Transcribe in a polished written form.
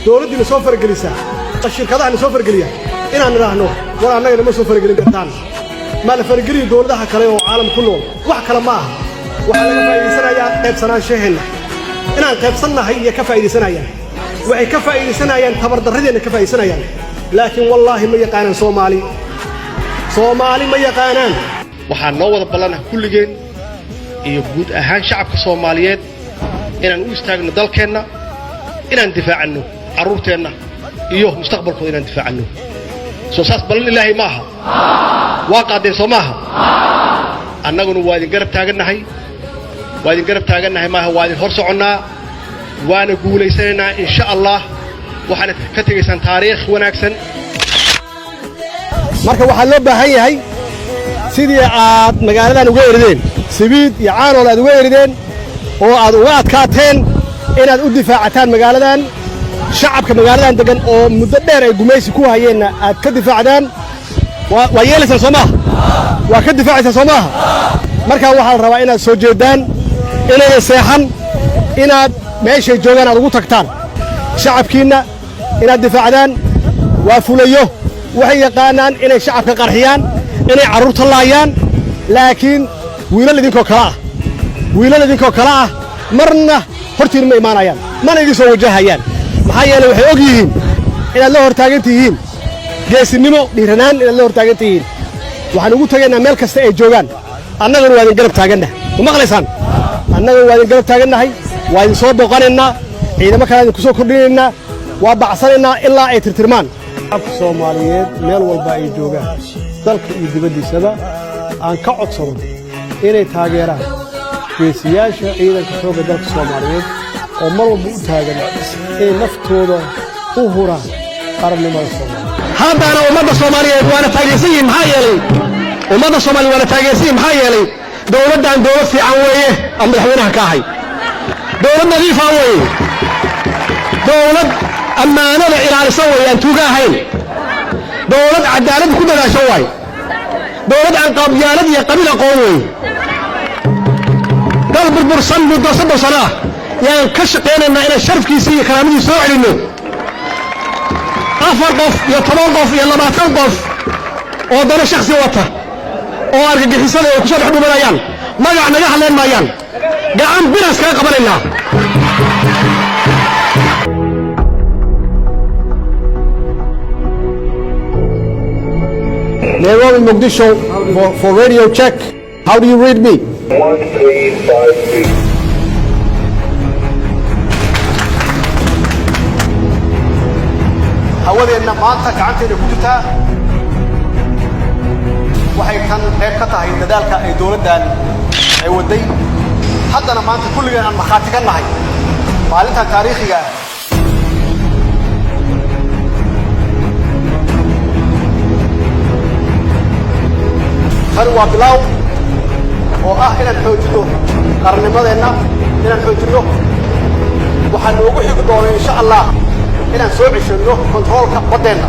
dawladdiina soo fargelisa shirkadaha soo fargeliya inaan niraahno war annaga ma soo fargelin kartaan ma la fargeliyo dawladaha kale oo caalam ku nool wax kale ma aha waxa laga faa'iideysanayaa qaybsanaanshaheena inaan qaybsannahay iyo ka faa'iideysanayaan waxay ka faa'iideysanayaan tabardarradeena ka faa'iideysanayaan laakiin wallaahi ma yaqaanaan Soomaali ma yaqaanaan waxaan noo wada ballanahay kulligeen iyo guud ahaan shacabka Soomaaliyeed inaan u istaagno dalkeenna inaan difaacno carruurteenna iyo mustaqbalkooda inaan difaacno soo saas ballan ilaahay maaha waa qaadeen soo maaha annaguna waa idin garab taagannahay maaha waa idin hor soconnaa waana guulaysanaynaa insha allah waxaana ka tegaysaan taariikh wanaagsan marka waxaa loo baahan yahay sidii aad magaaladan uga erideen Sibiid iyo Caanool aad uga erideen oo aad uga adkaateen inaad u difaacataan magaaladan shacabka magaaladan degan oo muddo dheer ay gumaysi ku hayeen aad ka difaacdaan waa yeelaysan Soomaha waa ka difaacaysan Soomaha marka waxa la rabaa inaad soo jeedaan inaad seexan inaad meesha joogaan aad ugu tagtaan shacabkiina inaad difaacdaan waa fulayo waxay yaqaanaan inay shacabka qarxiyaan inay carruurta laayaan laakiin wiilal idinkoo kala ah marna hortiin ma imaanayaan mana idin soo wajahayaan maxaa yeelay waxay og yihiin inaad la hortaagan tihiin geesinimo dhiiranaan inaad la hortaagan tihiin waxaan ugu tagaynaa meel kasta ay joogaan annaguna waa idin garab taagannahay ma maqlaysaan annaguna waa idin garab taagannahay waa idin soo booqanaynaa ciidamo kale idinku soo kordhinaynaa waa bacsanaynaa ilaa ay tirtirmaan shacabka Soomaaliyeed meel walba ay joogaan dalka iyo dibaddiisaba aan ka codsado inay taageeraan geesiyaasha ciidanka xoogga dalka Soomaaliyeed oo mar walba u taagan inay naftooda u huraan qarannimada Soomaaliyeed haddana ummadda Soomaaliyeed waana taageersan yihiin maxaa yeelay dawladdan dawlad fiican weeye ama madaxweynaha ka ahay dawlad nadiif ah weeye dawlad ammaanada ilaalisa weeye aan tuuga ahayn dawlad cadaalad ku dadaasho waaye dawlad aan qabyaalad iyo qabiil aqoon weeye dal burbursan muddo 3 sano ah yaan ka shaqeynaynaa inaan sharafkiisa iyo karaamadiisa soo celinno 4 qof iyo 10 qof iyo 20 qof oo dana shakhsi wata oo argagixisada ay ku soo dhexdhubanayaan magac naga hadleen maayaan gacan biras kaga qabanaynaa Nairobi, Mogadishu for radio check. How do you read me? 1352. hawadeenna maanta gacanteena ku jirtaa waxay kan qayb ka tahay dadaalka ay dawladdan ay waday haddana maanta kulligeen aan markhaati ka nahay maalintan taariikhiga ah kan waa bilaaw oo ah inaan xoojino qarannimadeenna inaan xoojino waxaan noogu xigi doonaa insha allah inaan soo ceshanno kontroolka baddeenna